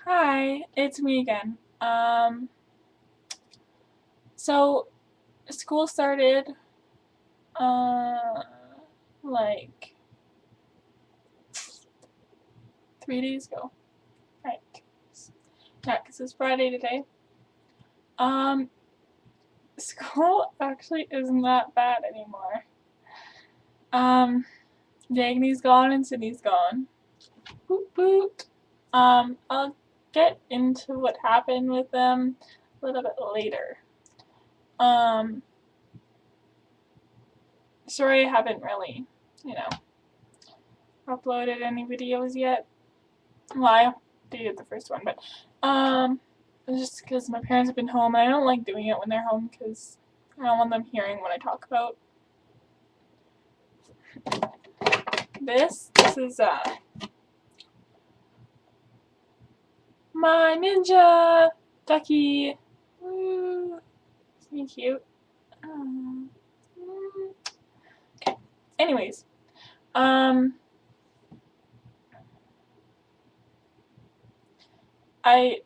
Hi, it's me again. So school started, uh, like 3 days ago, right? Yeah, 'cause it's Friday today. Um, School actually isn't that bad anymore. Um, Dagny's gone and Sydney's gone. Boot boot. I'll get into what happened with them a little bit later. Um, Sorry I haven't really, you know, uploaded any videos yet. Well, I did the first one, but it's just because my parents have been home and I don't like doing it when they're home because I don't want them hearing what I talk about. This is my ninja ducky. Woo, isn't he cute? Um, okay. Anyways, um, I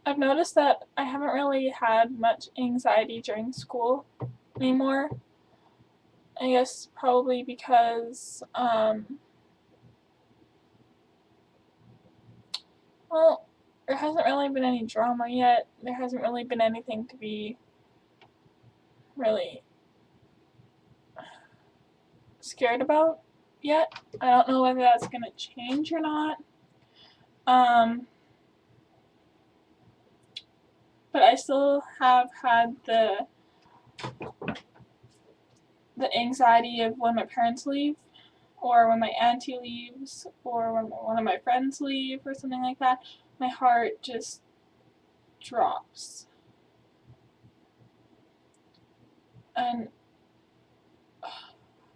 I've noticed that I haven't really had much anxiety during school anymore. I guess probably because well, there hasn't really been any drama yet. There hasn't really been anything to be really scared about yet. I don't know whether that's gonna change or not. Um, but I still have had the anxiety of when my parents leave, or when my auntie leaves, or when one of my friends leave, or something like that. My heart just drops, and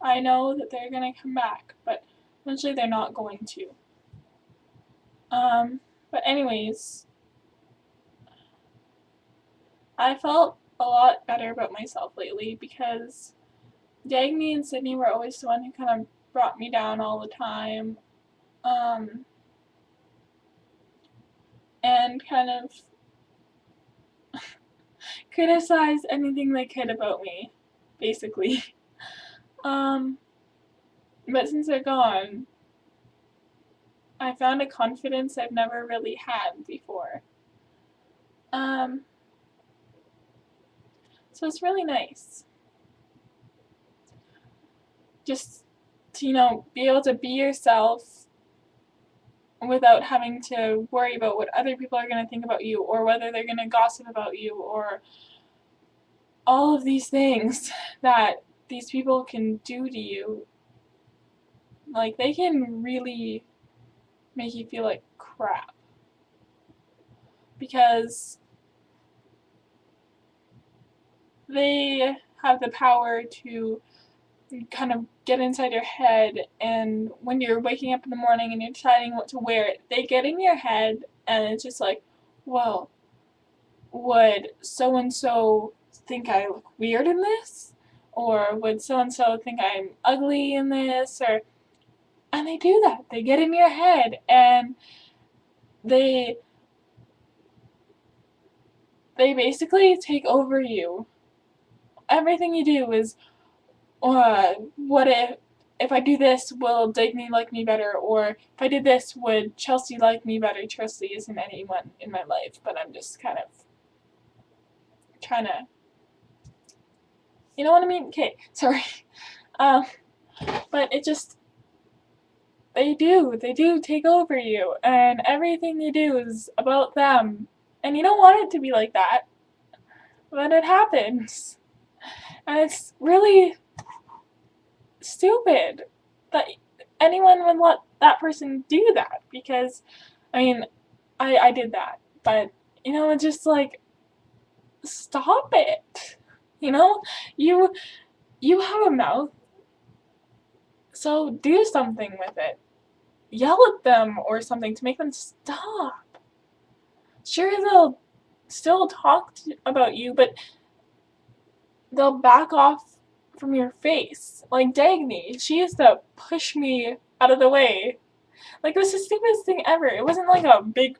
I know that they're gonna come back, but eventually they're not going to. But anyways, I felt a lot better about myself lately because Dagny and Sydney were always the one who kind of brought me down all the time, um, and kind of criticized anything they could about me, basically. Um, but since they're gone, I found a confidence I've never really had before. Um, so it's really nice. Just to, be able to be yourself without having to worry about what other people are going to think about you or whether they're going to gossip about you or all of these things that these people can do to you. Like, they can really make you feel like crap because they have the power to kind of get inside your head, and when you're waking up in the morning and you're deciding what to wear, they get in your head and it's just like, well, would so and so think I look weird in this? Or would so and so think I'm ugly in this? Or and they do that. They get in your head and they they basically take over you. Everything you do is, what if I do this, will Digny like me better? Or if I did this, would Chelsea like me better? Chelsea isn't anyone in my life, but I'm just kind of trying to, you know what I mean? Okay, sorry. Um, but it just, they do take over you, and everything you do is about them. And you don't want it to be like that, but it happens. And it's really stupid that anyone would let that person do that because, I mean, I did that, but it's just like, stop it. You know, you you have a mouth, so do something with it. Yell at them or something to make them stop. Sure, they'll still talk about you, but they'll back off from your face. Like Dagny, she used to push me out of the way Like, it was the stupidest thing ever. It wasn't like a big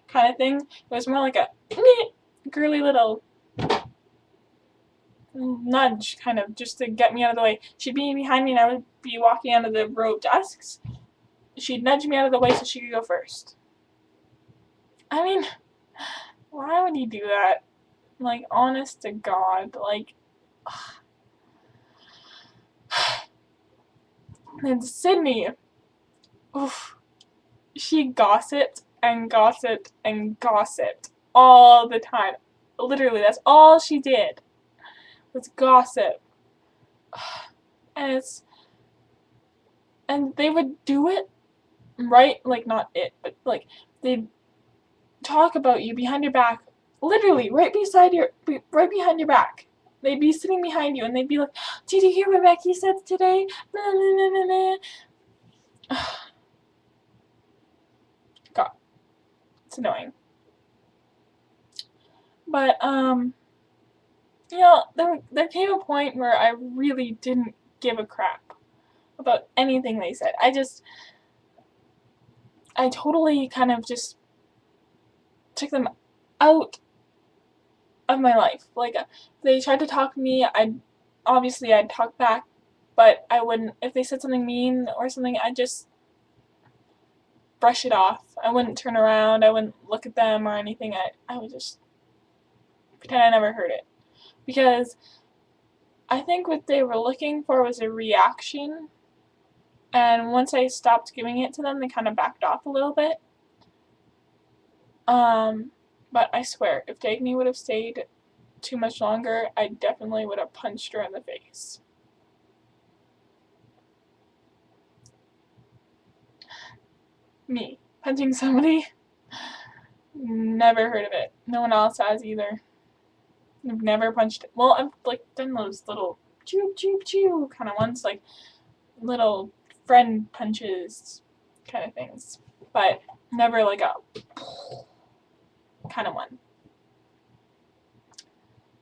kind of thing. It was more like a girly little nudge, kind of, just to get me out of the way. She'd be behind me and I would be walking out of the row of desks. She'd nudge me out of the way so she could go first. I mean, why would you do that? Like, honest to God, like, and Sydney, oof, she gossiped and gossiped and gossiped all the time. Literally, that's all she did, was gossip. And and they would do it right, like, not it, but like, they'd talk about you behind your back, literally right behind your back. They'd be sitting behind you and they'd be like, "Did you hear what Becky said today?" Nah, nah, nah, nah, nah. God, it's annoying. But you know, there came a point where I really didn't give a crap about anything they said. I totally kind of just took them out of my life. Like, if they tried to talk to me, I'd talk back, but I wouldn't, if they said something mean or something, I'd just brush it off. I wouldn't turn around, I wouldn't look at them or anything. I would just pretend I never heard it. Because I think what they were looking for was a reaction, and once I stopped giving it to them, they kind of backed off a little bit. But I swear, if Dagny would have stayed too much longer, I definitely would have punched her in the face. Me. Punching somebody? Never heard of it. No one else has either. I've never punched. Well, I've like done those little choo choo choo kind of ones, like little friend punches kind of things, but never like a kind of one.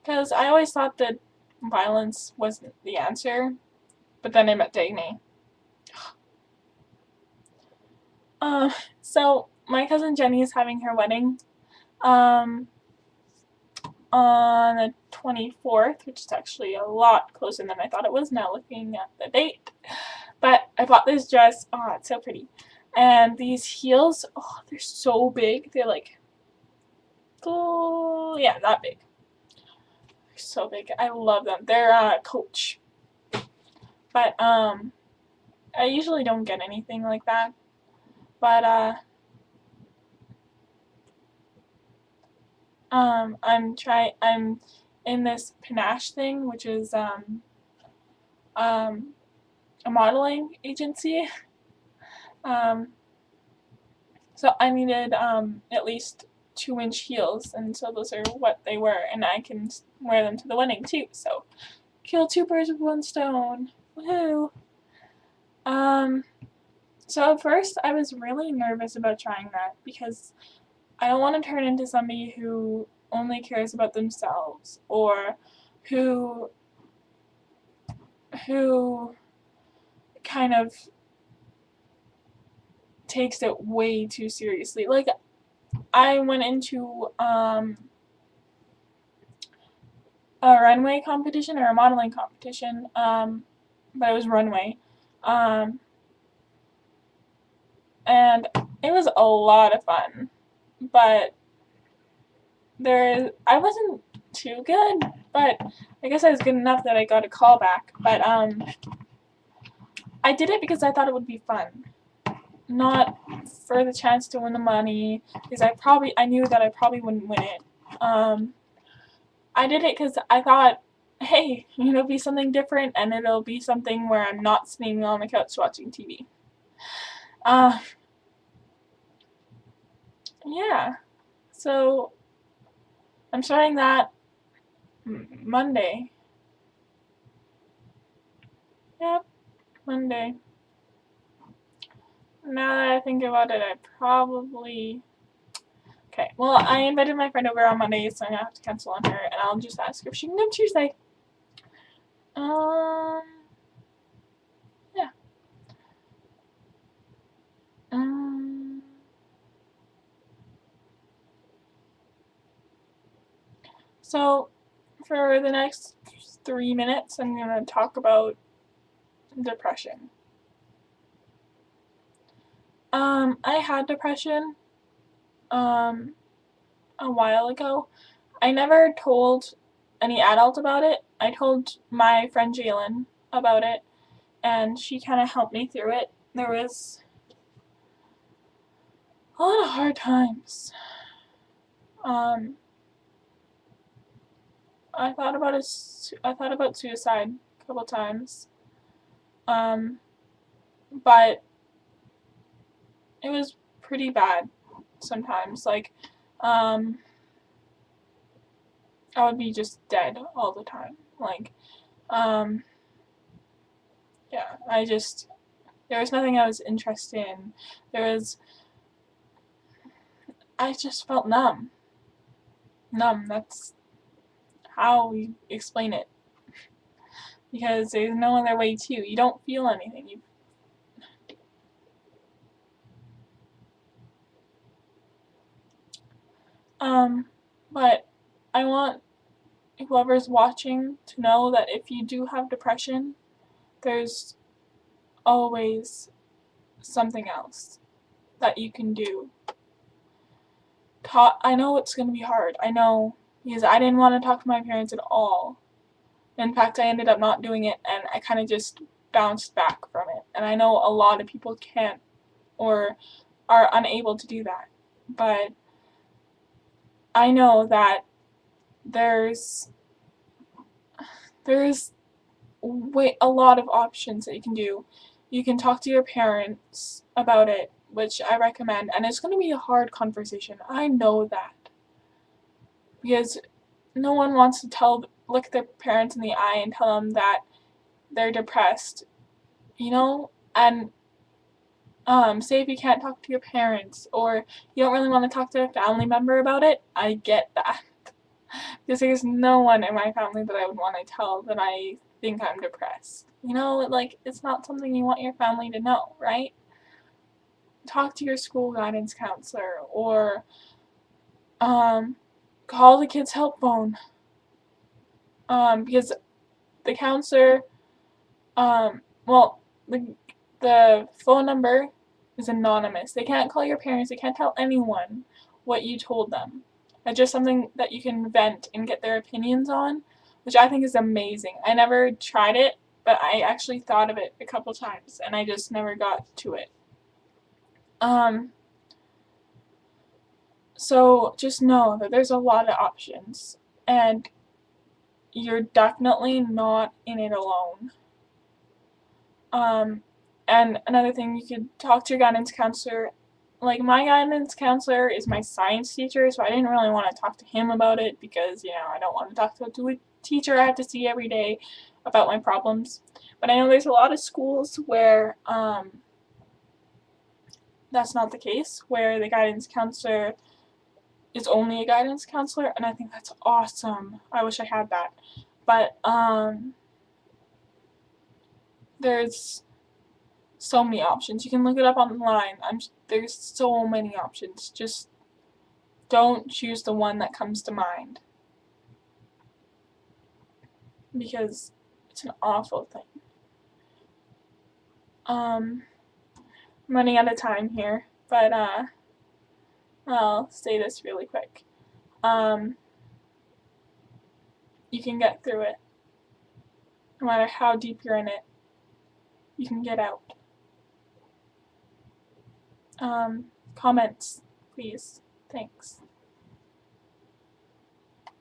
Because I always thought that violence wasn't the answer, but then I met Dagny. So my cousin Jenny is having her wedding on the 24th, which is actually a lot closer than I thought it was now looking at the date. But I bought this dress. Oh, it's so pretty. And these heels, oh, they're so big. They're like, oh, yeah, that big. They're so big. I love them. They're Coach. But I usually don't get anything like that. But I'm in this Panache thing, which is a modeling agency. So I needed at least 2-inch heels, and so those are what they were, and I can wear them to the wedding too. So kill 2 birds with 1 stone. Woohoo! So at first I was really nervous about trying that because I don't want to turn into somebody who only cares about themselves, or who kind of takes it way too seriously. Like, I went into a runway competition or a modeling competition, but it was runway, and it was a lot of fun, but I wasn't too good, but I guess I was good enough that I got a call back. But I did it because I thought it would be fun, not for the chance to win the money, because I knew that I probably wouldn't win it. I did it because I thought, hey, it'll be something different, and it'll be something where I'm not sitting on the couch watching TV. Yeah, so I'm starting that Monday. Yep, Monday. Now that I think about it, I probably... Okay, well, I invited my friend over on Monday, so I'm gonna have to cancel on her, and I'll just ask her if she can come Tuesday. Yeah. So, for the next 3 minutes, I'm going to talk about depression. I had depression a while ago. I never told any adult about it. I told my friend Jalen about it, and she kind of helped me through it. There was a lot of hard times. I thought about suicide a couple times. But it was pretty bad sometimes. Like, I would be just dead all the time. Like, um, yeah, there was nothing I was interested in. I just felt numb. Numb, that's how we explain it. Because there's no other way to. You don't feel anything. But I want whoever's watching to know that if you do have depression, there's always something else that you can do. I know it's going to be hard. I know, because I didn't want to talk to my parents at all. In fact, I ended up not doing it, and I kind of just bounced back from it. And I know a lot of people can't or are unable to do that. But I know that there's a lot of options that you can do. You can talk to your parents about it, which I recommend, and it's going to be a hard conversation. I know that. Because no one wants to look their parents in the eye and tell them that they're depressed, and say if you can't talk to your parents or you don't really want to talk to a family member about it, I get that. Because there's no one in my family that I would want to tell that I think I'm depressed. Like, it's not something you want your family to know, right? Talk to your school guidance counselor or call the kids' help phone. Because the counselor, well, the phone number is anonymous. They can't call your parents. They can't tell anyone what you told them. It's just something that you can vent and get their opinions on, which I think is amazing. I never tried it, but I actually thought of it a couple times, and I just never got to it. So just know that there's a lot of options, and you're definitely not in it alone. And another thing, you could talk to your guidance counselor. Like, my guidance counselor is my science teacher, so I didn't really want to talk to him about it because, I don't want to talk to a teacher I have to see every day about my problems. But I know there's a lot of schools where that's not the case, where the guidance counselor is only a guidance counselor, and I think that's awesome. I wish I had that. But there's so many options. You can look it up online. There's so many options. Just don't choose the one that comes to mind, because it's an awful thing. I'm running out of time here, but I'll say this really quick. You can get through it. No matter how deep you're in it, you can get out. Comments, please. Thanks.